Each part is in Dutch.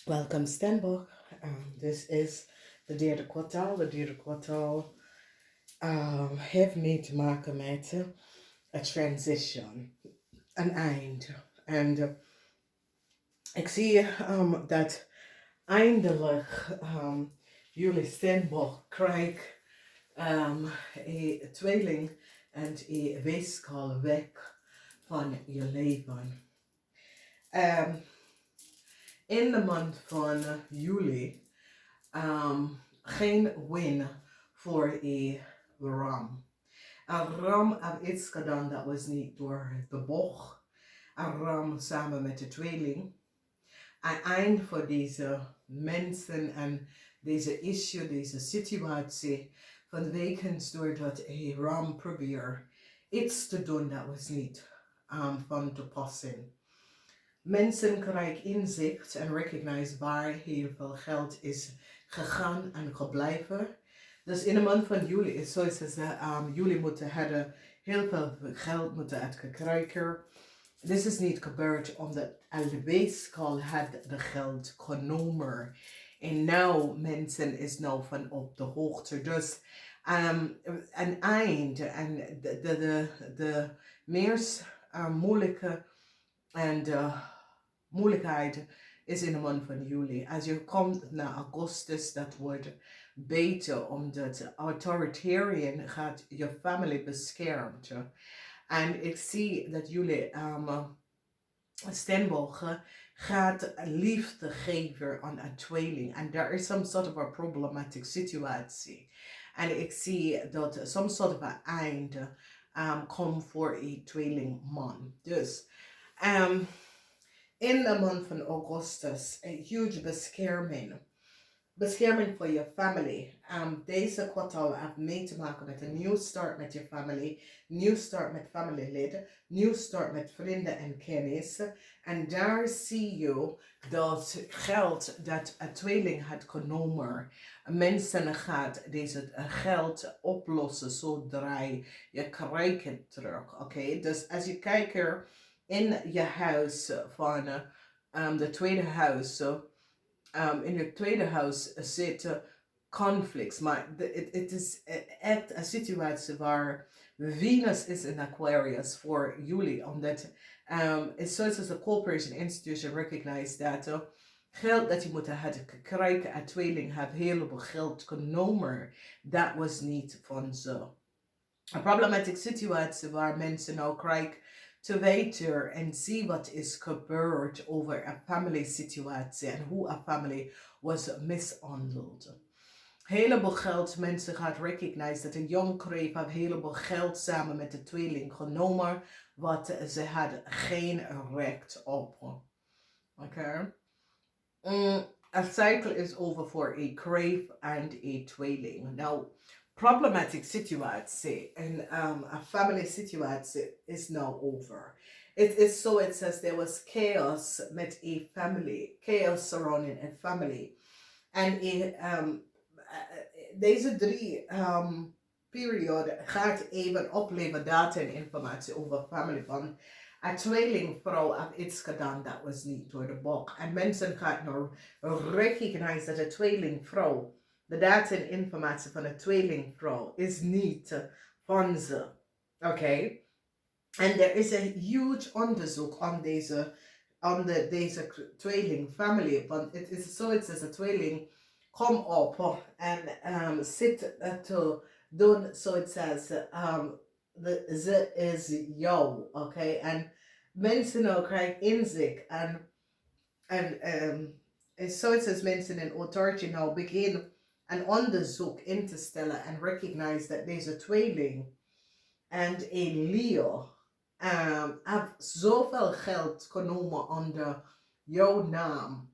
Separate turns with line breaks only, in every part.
Welcome Steenbok. This is de derde kwartaal. De derde kwartaal heeft mee te maken met a transition, een eind. En ik zie dat eindelijk jullie Steenbok krijgt een tweeling en een weeskaal weg van je leven. In de maand van juli geen win voor een ram. Een ram heeft iets gedaan dat was niet door de bocht. Een ram samen met de tweeling. Een eind voor deze mensen en deze issue, deze situatie. Vanwege doordat een ram probeert iets te doen dat was niet van toepassing. Mensen krijgen inzicht en recognize waar heel veel geld is gegaan en gebleven. Dus in de maand van juli is zoals ze jullie moeten hebben heel veel geld moeten uitkrijgen. Dit is niet gebeurd omdat al had de geld genomen. En nou mensen is nou van op de hoogte. Dus een eind en de meest moeilijke en de moeilijkheid is in de maand van juli. Als je komt naar augustus, dat wordt beter, omdat authoritarian gaat je familie beschermt. En ik zie dat jullie Steenbok gaat liefde geven aan een tweeling. En there is some sort of a problematic situatie. En ik zie dat some sort of a eind komt voor een tweelingman. Dus in de maand van augustus, een huge bescherming. Bescherming voor je family. Deze kwartaal heeft mee te maken met een nieuw start met je family. Nieuw start met familieleden. Nieuw start met vrienden en kennis. En daar zie je dat geld dat een tweeling had genomen. Mensen gaat deze geld oplossen zodra je krijgt het terug. Oké? Dus als je kijkt in je huis van de tweede huis. In het tweede huis zitten conflicts, maar het is echt een situatie waar Venus is in Aquarius voor jullie, omdat it's zoals als de corporation institution recognize dat geld dat je moet hebben krijgen, een tweeling heeft heleboel geld genomen, dat was niet van ze. Een problematic situatie waar mensen nou krijgen te weten en zien wat is gebeurd over een family situatie en hoe een family was mishandeld. Heleboel geld, mensen gaan recognize dat een jong kreeg heeft heleboel geld samen met de tweeling genomen, wat ze hadden geen recht op. Oké. A cycle is over for a crave and a tweeling. Now, problematic situatie and a family situatie is now over. It is so it says there was chaos met a family, chaos surrounding a family. En deze drie periode gaat even opleveren data en informatie over family van een tweelingvrouw heeft iets gedaan dat was niet door de boek. En mensen gaan nou recognize dat een tweelingvrouw, de data en informatie van een tweelingvrouw is niet van ze. Oké? En er is een huge onderzoek aan deze tweelingfamilie. Want het is zoiets als een tweeling kom op en zit te doen zoiets als ze is jou, oké? En mensen nou krijgen inzicht en zoiets als mensen in authority nou beginnen een onderzoek in te stellen en recognize dat deze tweeling en een Leo heeft zoveel geld genomen onder jouw naam.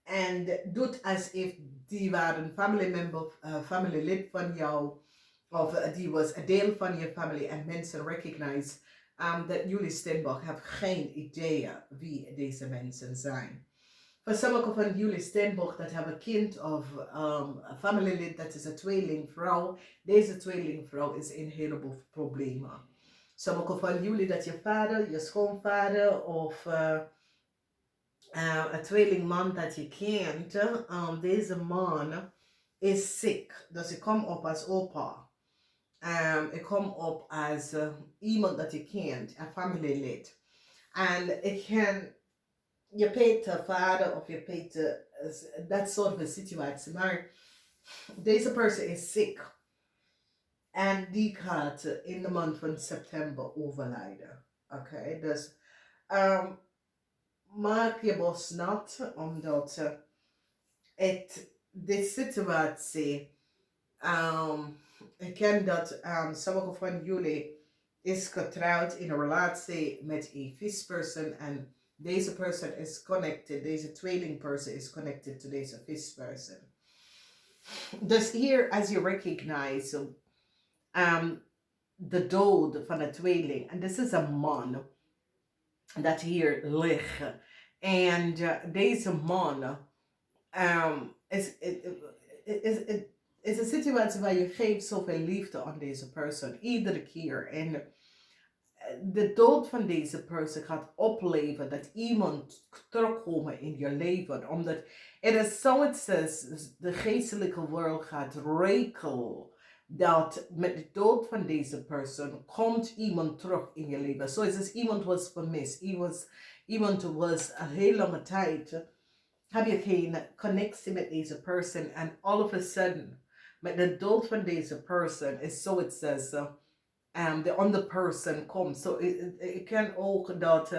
En doet alsof die waren family member, family lid van jou, of die was een deel van je family en mensen recognize dat jullie Steenbok hebben geen idee wie deze mensen zijn. Voor sommige van jullie Steenbok dat hebben een kind of een family lid dat is een tweelingvrouw. Deze tweelingvrouw is in een heleboel problemen. Sommige van jullie dat je vader, je schoonvader of een tweelingman dat je kent. Deze man is ziek, dus ik kom op als opa. Ik kom op als iemand dat je kent, een familielid. En ik ken, je peet de vader of je peet dat soort van situatie. Maar deze persoon is ziek. En die gaat in de maand van september overlijden. Oké, dus maak je bos nat, omdat de situatie, ik ken dat sommige van jullie is getrouwd in een relatie met een visperson en deze person is connected, deze tweelingperson is connected to deze visperson. Dus hier, as you recognize de dood van een tweeling, en dit is een man dat hier ligt. En deze man is een situatie waar je geeft zoveel liefde aan deze persoon, iedere keer. En de dood van deze persoon gaat opleveren dat iemand terugkomt in je leven. Omdat het is zoiets als de geestelijke wereld gaat rekenen dat met de dood van deze persoon komt iemand terug in je leven. Zoals iemand was vermist. Iemand was een heel lange tijd. Heb je geen connectie met deze persoon. En all of a sudden, met de dood van deze persoon, is zoiets als de andere person komt. So ik kan ook dat,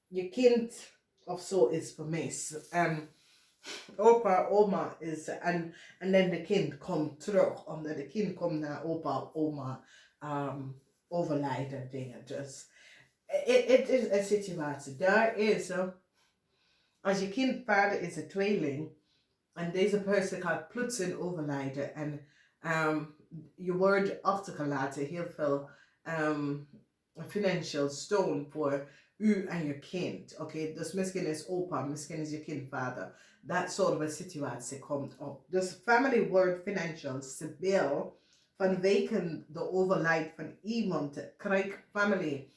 je kind of zo is vermist. En opa, oma is, en dan de kind komt terug, omdat de kind komt naar opa, oma overlijden dingen. Dus het is een situatie. Daar is, als je kind vader is een tweeling, en deze persoon gaat plotseling overlijden en je wordt achtergelaten heel veel financial steun voor u en je kind. Oké, dus misschien is opa, misschien is je kind vader. Dat soort van situatie komt op. Dus family wordt financial stabiel vanwege de overlijd van iemand. Krijgt family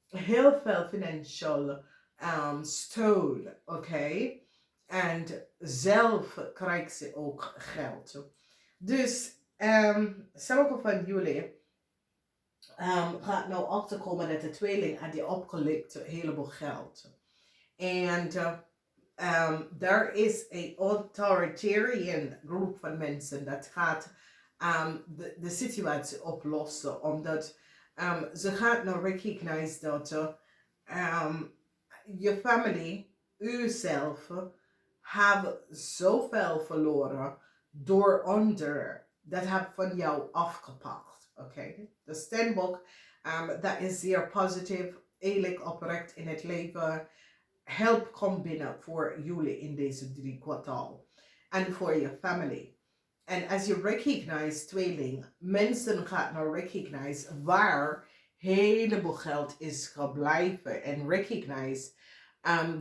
heel veel financial steun. Oké. En zelf krijgt ze ook geld. Dus sommige van jullie gaat nou achterkomen dat de tweeling aan die opgelikt een heleboel geld. En daar is een authoritarian groep van mensen dat gaat de situatie oplossen. Omdat ze gaat nou recognize dat je familie, uzelf, hebben zoveel verloren door anderen. Dat heb van jou afgepakt. Oké? De Steenbok, dat is zeer positief, eerlijk, oprecht in het leven. Help komt binnen voor jullie in deze 3 kwartaal. En voor je familie. En als je recognize tweeling, mensen gaan nou recognize waar heleboel geld is gebleven. En recognize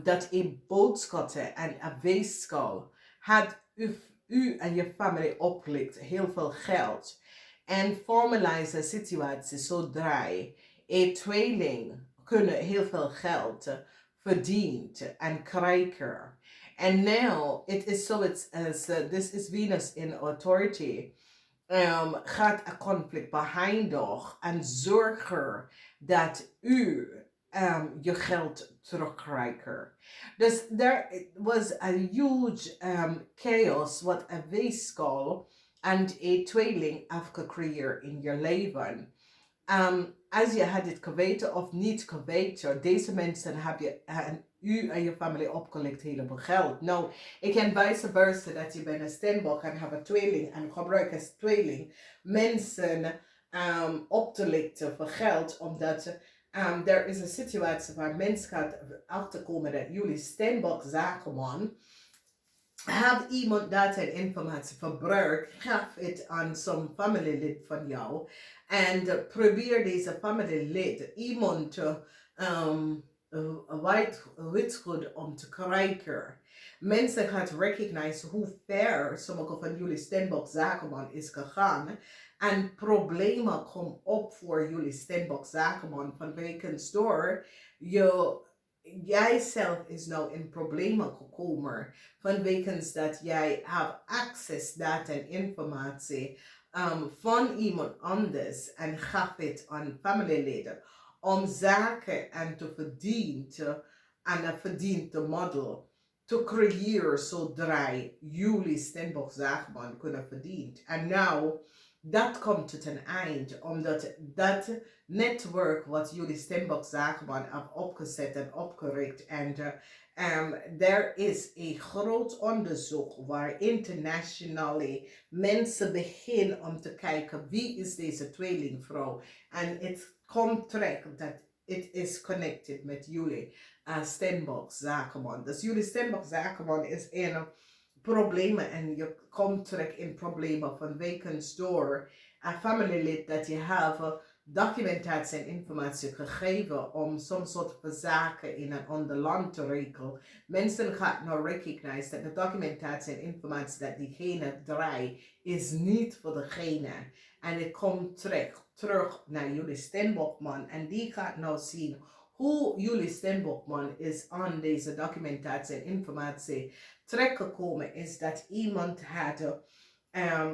dat een boodschappen en een weegschaal had u en je familie oplikt heel veel geld. En formalize de situatie zodra een tweeling kunnen heel veel geld verdient en krijgen. En now it is zoiets as this is Venus in authority. Gaat een conflict behind en zorgen dat u je geld terugkrijgt. Dus there was a huge chaos wat een weegschaal en een tweeling heeft gecreëerd in je leven. Als je had het geweten of niet geweten, deze mensen hebben u en je familie opgelikt heleboel geld. Nou, ik ken vice versa dat je bent een Steenbok en hebt een tweeling en gebruik als tweeling mensen op te lichten voor geld, omdat er is een situatie waar mensen gaat achterkomen dat jullie Steenbok zakenman had iemand dat en informatie verbruikt, gaf het aan zo'n familielid van jou en probeer deze familielid iemand witgoed om te krijgen. Mensen gaan recognize hoe ver sommige van jullie Steenbok zakenman is gegaan En problemen komen op voor jullie Steenbok zakenman vanwege door jij zelf is nou in problemen gekomen vanwege dat jij hebt access data en informatie van iemand anders en gaf het aan familieleden om zaken en te verdienen en een verdiende model te creëren zodra jullie Steenbok zakenman kunnen verdienen. En nou dat komt tot een eind, omdat dat netwerk wat jullie Steenbok zakenman hebben opgezet en opgericht. En er is een groot onderzoek waar internationally mensen beginnen om te kijken wie is deze tweelingvrouw. En het komt terecht dat het is connected met jullie Steenbok zakenman. Dus jullie Steenbok zakenman is een problemen en je komt terug in problemen vanwege door een familielid dat je hebt documentatie en informatie gegeven om soms soort van zaken in een ander land te regelen. Mensen gaan nou recognize dat de documentatie en informatie dat diegene draait is niet voor degene. En het komt terug naar jullie Steenbokman en die gaat nou zien hoe jullie Steenbokman is aan deze documentatie en informatie terechtgekomen is dat iemand had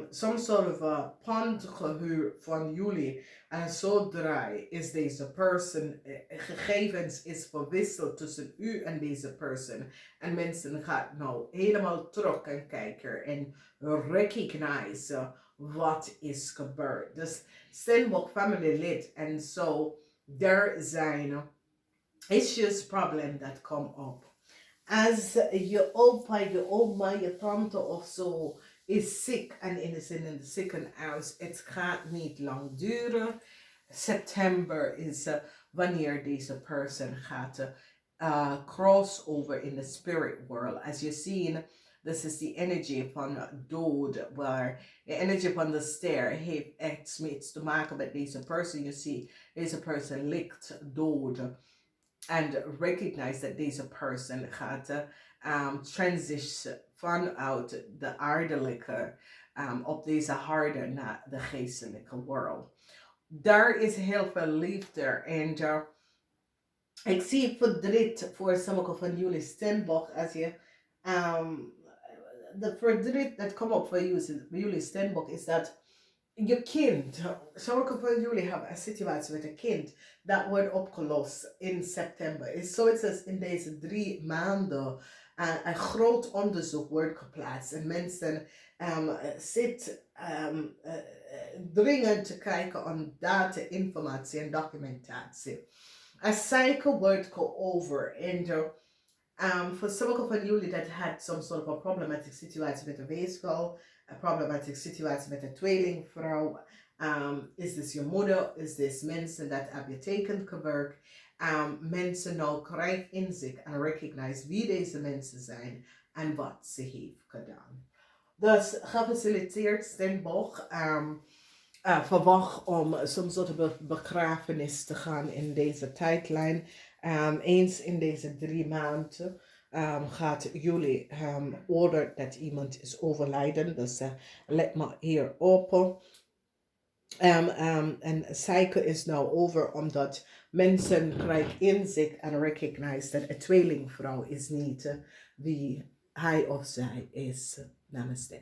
some sort of a pand gehuurd van jullie en zodra is deze persoon gegevens is verwisseld tussen u en deze persoon en mensen gaan nou helemaal terug en kijken en recognize wat is gebeurd. Dus Steenbok family lid en zo er zijn issues, problem dat come up. Als je opa, je oma, je tante of zo is ziek en is in het ziekenhuis, het gaat niet lang duren. September is wanneer deze persoon gaat crossover in the spirit world. As you see, this is the energy van dood, waar de energie van de ster heeft echt iets te maken met deze persoon. You see, deze persoon ligt dood. And recognize that deze person gaat transition vanuit de aardelijke op deze harde naar de geestelijke world. Daar is heel veel liefde en ik zie verdriet voor sommige van jullie Steenbok als je de verdriet dat komt op voor jullie Steenbok is dat je kind, sommige van jullie hebben een situatie met een kind dat wordt opgelost in september. Is zoiets als in deze 3 maanden een groot onderzoek wordt geplaatst en mensen zitten dringend te kijken aan data, informatie en documentatie. Een cycle wordt over en voor sommige van jullie dat had some sort of a problematic situatie met een weeskal, een problematic situatie met een tweelingvrouw. Is dit je moeder? Is dit mensen dat heb je tekengewerkt? Mensen nou krijgen inzicht en recognize wie deze mensen zijn en wat ze heeft gedaan. Dus gefaciliteerd Steenbok verwacht om soms soort of begrafenis te gaan in deze tijdlijn. Eens in deze 3 maanden gaat jullie order dat iemand is overlijden. Dus let maar hier open. En cycle is nou over omdat mensen krijgen inzicht en recognize dat een tweelingvrouw is niet wie hij of zij is. Namaste.